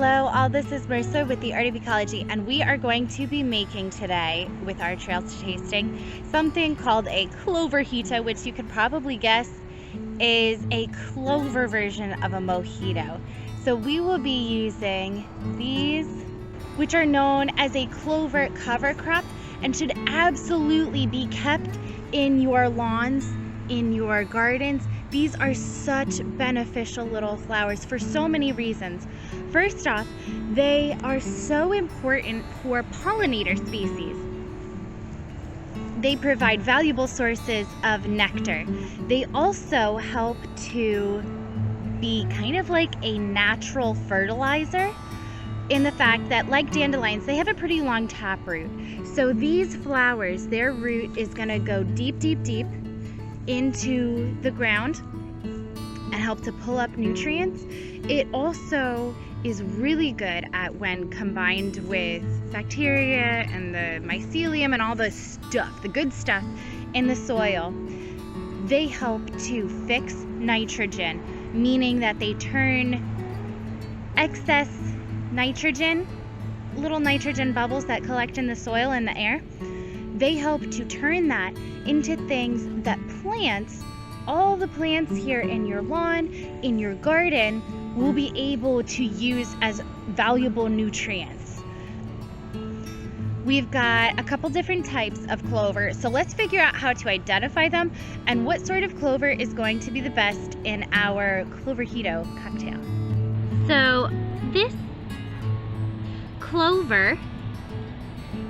Hello, all. This is Marissa with the Art of Ecology, and we are going to be making today, with our trails to tasting, something called a Cloverjito, which you could probably guess is a clover version of a mojito. So we will be using these, which are known as a clover cover crop and should absolutely be kept in your lawns, in your gardens. These are such beneficial little flowers for so many reasons. First off, they are so important for pollinator species. They provide valuable sources of nectar. They also help to be kind of like a natural fertilizer in the fact that, like dandelions, they have a pretty long taproot. So these flowers, their root is going to go deep, deep, deep into the ground and help to pull up nutrients. It also is really good at, when combined with bacteria and the mycelium and all the stuff, the good stuff in the soil, they help to fix nitrogen, meaning that they turn excess nitrogen, little nitrogen bubbles that collect in the soil and the air, they help to turn that into things that plants, all the plants here in your lawn, in your garden, will be able to use as valuable nutrients. We've got a couple different types of clover, so let's figure out how to identify them and what sort of clover is going to be the best in our Cloverjito cocktail. So this clover,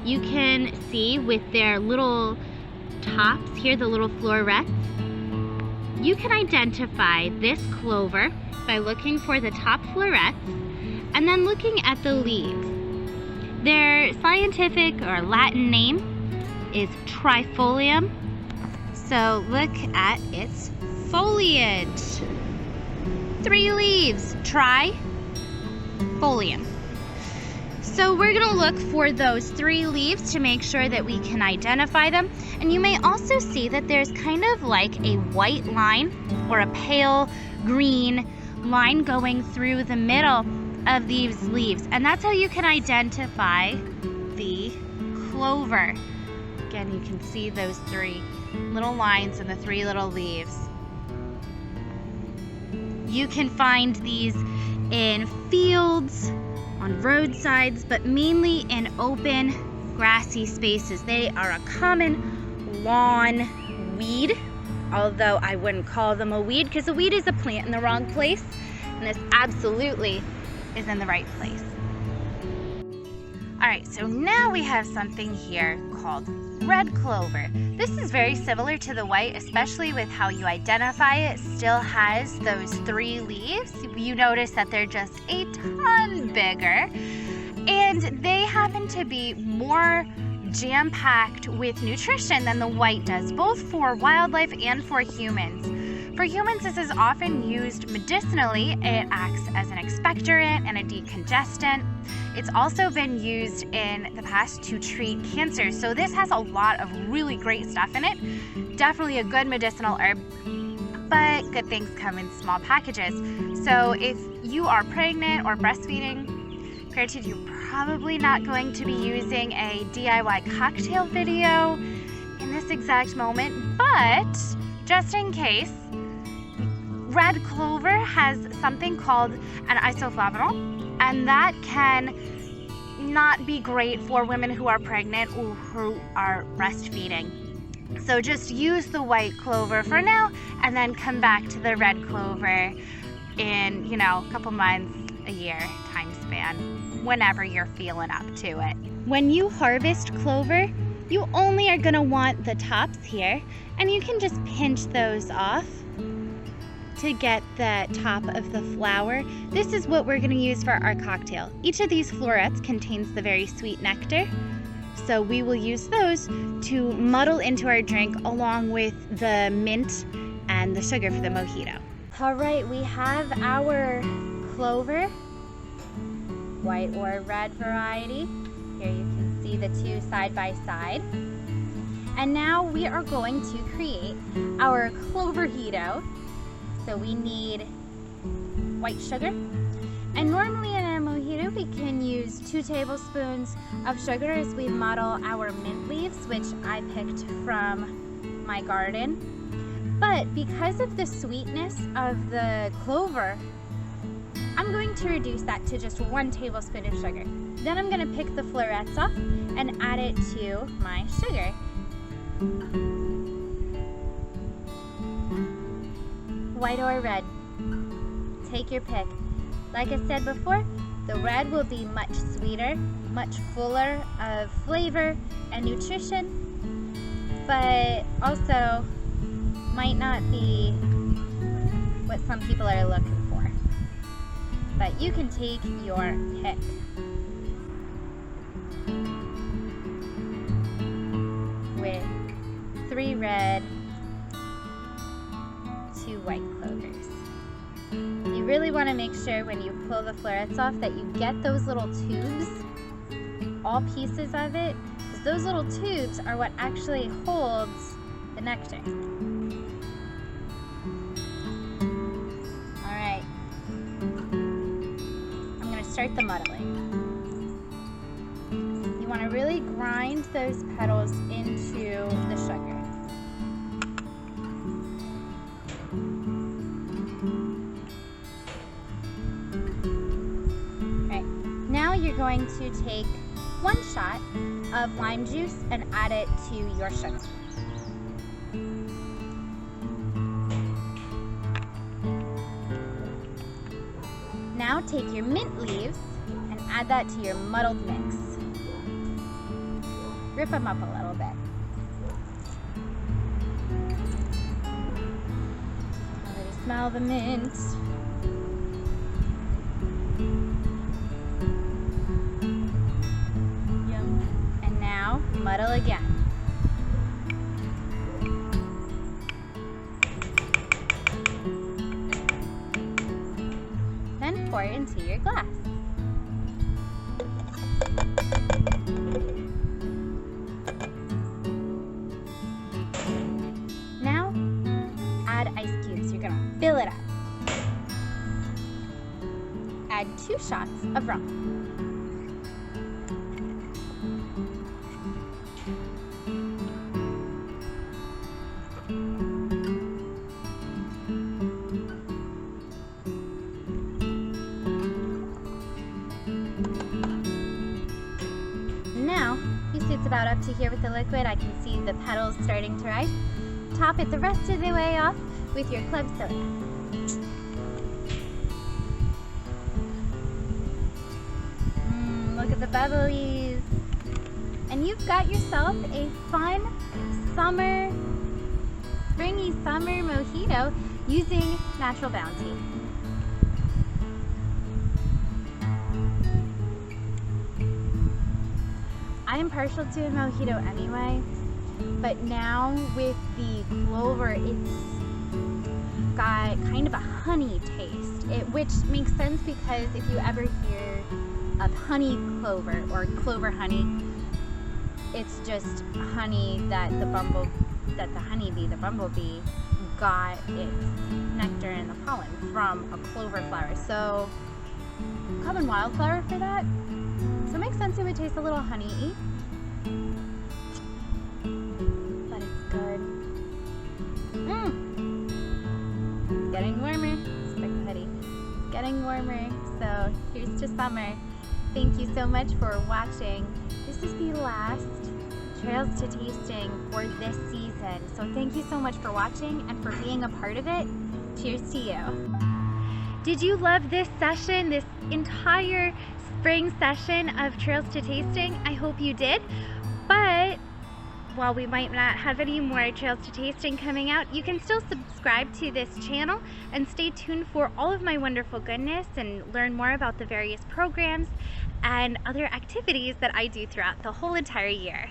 you can see with their little tops here, the little florets, you can identify this clover by looking for the top florets and then looking at the leaves. Their scientific or Latin name is trifolium. So look at its foliage. 3 leaves, trifolium. So we're gonna look for those 3 leaves to make sure that we can identify them. And you may also see that there's kind of like a white line or a pale green line going through the middle of these leaves. And that's how you can identify the clover. Again, you can see those 3 little lines and the 3 little leaves. You can find these in fields, on roadsides, but mainly in open grassy spaces. They are a common lawn weed, although I wouldn't call them a weed because a weed is a plant in the wrong place, and this absolutely is in the right place. All right, so now we have something here called red clover. This is very similar to the white, especially with how you identify it. Still has those 3 leaves. You notice that they're just a ton bigger, and they happen to be more jam-packed with nutrition than the white does, both for wildlife and for humans. For humans, this is often used medicinally. It acts as an expectorant and a decongestant. It's also been used in the past to treat cancer. So this has a lot of really great stuff in it. Definitely a good medicinal herb, but good things come in small packages. So if you are pregnant or breastfeeding, granted, you're probably not going to be using a DIY cocktail video in this exact moment, but just in case, red clover has something called an isoflavonol, and that can not be great for women who are pregnant or who are breastfeeding. So just use the white clover for now and then come back to the red clover in, a couple months, a year time span, whenever you're feeling up to it. When you harvest clover, you only are gonna want the tops here, and you can just pinch those off to get the top of the flower. This is what we're gonna use for our cocktail. Each of these florets contains the very sweet nectar, so we will use those to muddle into our drink along with the mint and the sugar for the mojito. All right, we have our clover, white or red variety. Here you can see the 2 side by side. And now we are going to create our Cloverjito. So we need white sugar. And normally in a mojito, we can use 2 tablespoons of sugar as we muddle our mint leaves, which I picked from my garden. But because of the sweetness of the clover, I'm going to reduce that to just 1 tablespoon of sugar. Then I'm going to pick the florets off and add it to my sugar. White or red? Take your pick. Like I said before, the red will be much sweeter, much fuller of flavor and nutrition, but also might not be what some people are looking for. But you can take your pick. With 3 red, 2 white clovers. You really want to make sure when you pull the florets off that you get those little tubes, all pieces of it, because those little tubes are what actually holds the nectar. Alright, I'm going to start the muddling. You want to really grind those petals into the sugar. Now you're going to take 1 shot of lime juice and add it to your sugar. Now take your mint leaves and add that to your muddled mix. Rip them up a little bit. Already smell the mint. Muddle again. Then pour it into your glass. Now add ice cubes. You're gonna fill it up. Add 2 shots of rum. Now, you see it's about up to here with the liquid. I can see the petals starting to rise. Top it the rest of the way off with your club soda. Look at the bubblies. And you've got yourself a fun springy summer mojito using Natural Bounty. I am partial to a mojito anyway, but now with the clover, it's got kind of a honey taste, which makes sense because if you ever hear of honey clover or clover honey, it's just honey that the honeybee, the bumblebee, got its nectar and the pollen from a clover flower. So common wildflower for that. So it makes sense it would taste a little honey-y. But it's good. Getting warmer. It's like a hoodie. Getting warmer. So here's to summer. Thank you so much for watching. This is the last Trails to Tasting for this season. So thank you so much for watching and for being a part of it. Cheers to you. Did you love this session, this entire spring session of Trails to Tasting? I hope you did. But while we might not have any more Trails to Tasting coming out, you can still subscribe to this channel and stay tuned for all of my wonderful goodness and learn more about the various programs and other activities that I do throughout the whole entire year.